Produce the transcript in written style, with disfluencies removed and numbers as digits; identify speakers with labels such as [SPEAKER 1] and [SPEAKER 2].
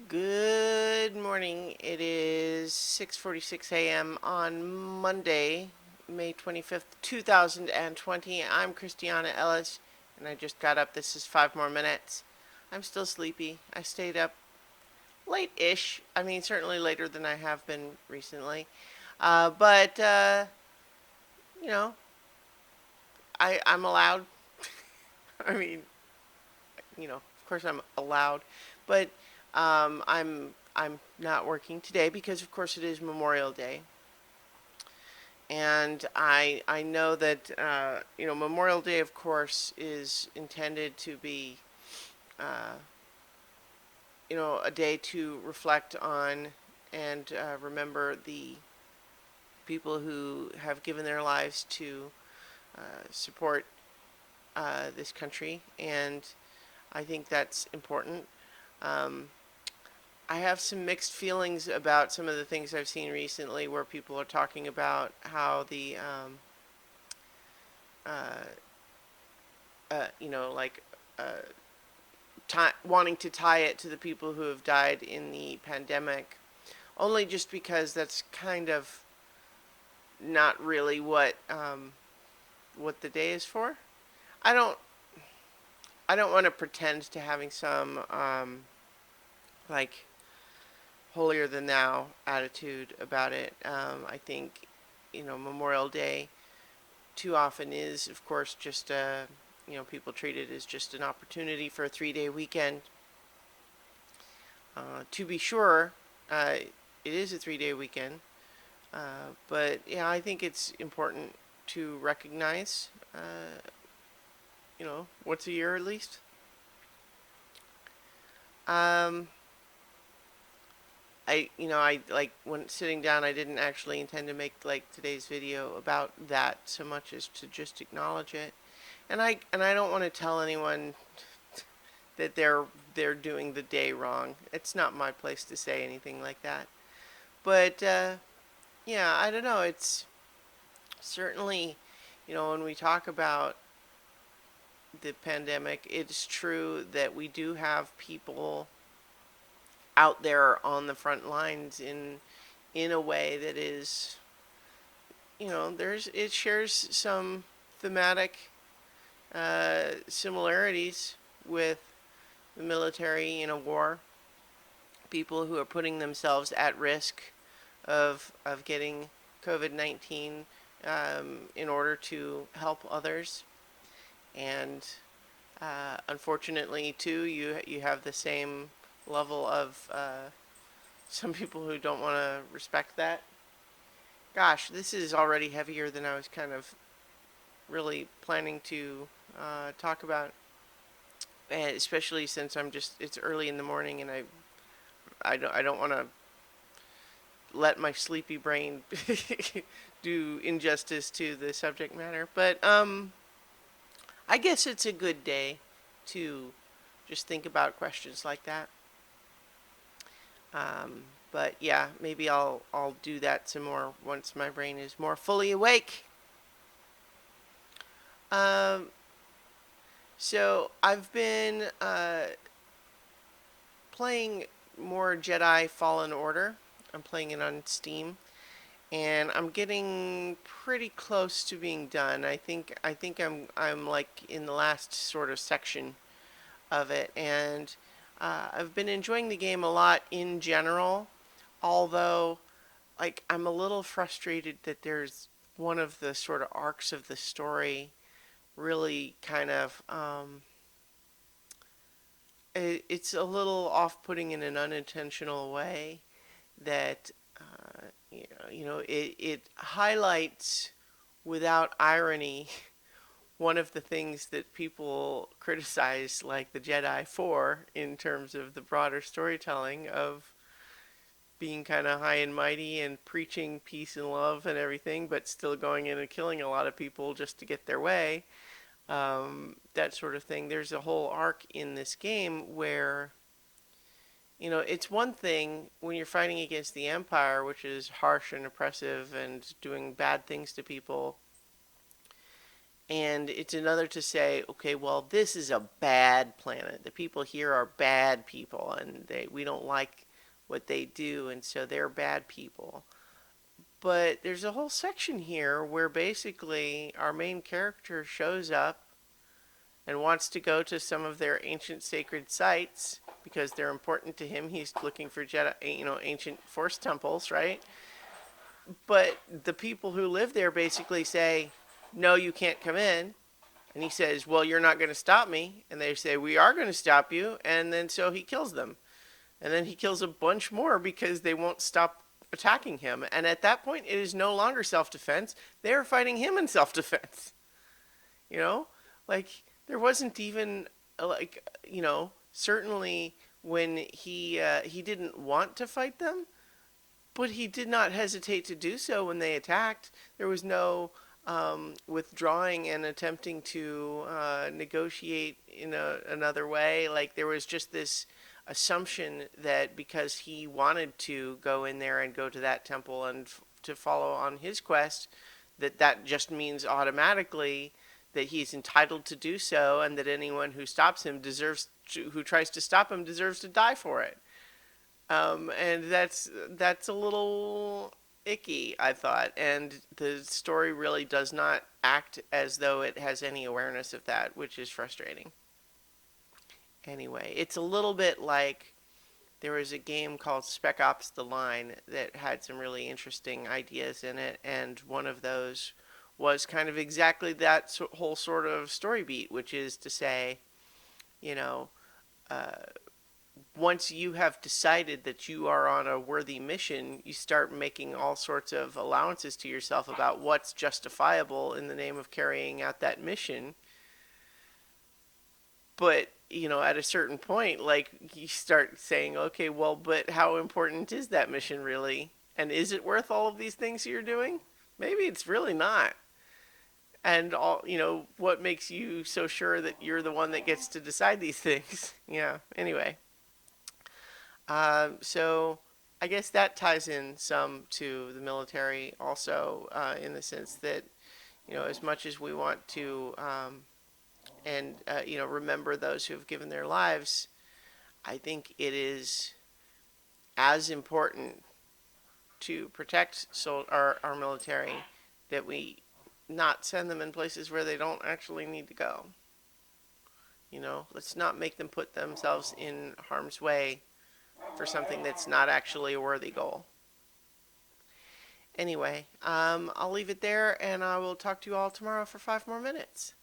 [SPEAKER 1] Good morning. It is 6:46 a.m. on Monday, May 25th, 2020. I'm Christiana Ellis, and I just got up. This is 5 more minutes. I'm still sleepy. I stayed up late-ish. I mean, certainly later than I have been recently. But you know, I'm allowed. I mean, of course I'm allowed, but I'm not working today because, of course, it is Memorial Day, and I know that Memorial Day, of course, is intended to be uh, a day to reflect on and remember the people who have given their lives to support this country, and I think that's important. Um, I have some mixed feelings about some of the things I've seen recently where people are talking about how uh, like uh, wanting to tie it to the people who have died in the pandemic, only just because that's kind of not really what the day is for. I don't I don't want to pretend to having some like holier than thou attitude about it. I think Memorial Day too often is, of course, just people treat it as just an opportunity for a 3-day weekend. To be sure, it is a 3-day weekend, but yeah, I think it's important to recognize, once a year at least. Um, I like when sitting down, I didn't actually intend to make like today's video about that so much as to just acknowledge it. And I don't want to tell anyone that they're doing the day wrong. It's not my place to say anything like that. But yeah, I don't know. It's certainly, when we talk about the pandemic, it's true that we do have people out there on the front lines in a way that is, it shares some thematic similarities with the military in a war. People who are putting themselves at risk of getting COVID-19 in order to help others. And unfortunately, too, you have the same level of some people who don't want to respect that. Gosh, this is already heavier than I was kind of really planning to talk about, and especially since it's early in the morning, and I don't want to let my sleepy brain do injustice to the subject matter. But I guess it's a good day to just think about questions like that. But yeah, maybe I'll do that some more once my brain is more fully awake. Um, so I've been playing more Jedi Fallen Order. I'm playing it on Steam, and I'm getting pretty close to being done. I think I'm like in the last sort of section of it, and I've been enjoying the game a lot in general. Although, like, I'm a little frustrated that there's one of the sort of arcs of the story really kind of it's a little off-putting in an unintentional way that it highlights without irony one of the things that people criticize like the Jedi for in terms of the broader storytelling of being kind of high and mighty and preaching peace and love and everything, but still going in and killing a lot of people just to get their way. That sort of thing. There's a whole arc in this game where, it's one thing when you're fighting against the Empire, which is harsh and oppressive and doing bad things to people. And it's another to say, okay, well, this is a bad planet. The people here are bad people, and we don't like what they do, and so they're bad people. But there's a whole section here where basically our main character shows up and wants to go to some of their ancient sacred sites because they're important to him. He's looking for Jedi, ancient Force temples, right? But the people who live there basically say, "No, you can't come in." And he says, "Well, you're not going to stop me." And they say, "We are going to stop you." And then so he kills them. And then he kills a bunch more because they won't stop attacking him. And at that point, it is no longer self-defense. They're fighting him in self-defense. You know, like there wasn't even certainly when he didn't want to fight them, but he did not hesitate to do so when they attacked. There was no withdrawing and attempting to negotiate in another way. Like there was just this assumption that because he wanted to go in there and go to that temple and to follow on his quest, that just means automatically that he's entitled to do so, and that anyone who stops him who tries to stop him deserves to die for it. And that's a little icky, I thought, and the story really does not act as though it has any awareness of that, which is frustrating. Anyway, it's a little bit like there was a game called Spec Ops: The Line that had some really interesting ideas in it, and one of those was kind of exactly that whole sort of story beat, which is to say, you know, uh, once you have decided that you are on a worthy mission, you start making all sorts of allowances to yourself about what's justifiable in the name of carrying out that mission. But, at a certain point, like, you start saying, okay, well, but how important is that mission really? And is it worth all of these things you're doing? Maybe it's really not. And what makes you so sure that you're the one that gets to decide these things? Yeah, anyway. So I guess that ties in some to the military also, in the sense that, as much as we want to, remember those who have given their lives, I think it is as important to protect our military that we not send them in places where they don't actually need to go. Let's not make them put themselves in harm's way for something that's not actually a worthy goal. Anyway, I'll leave it there, and I will talk to you all tomorrow for 5 more minutes.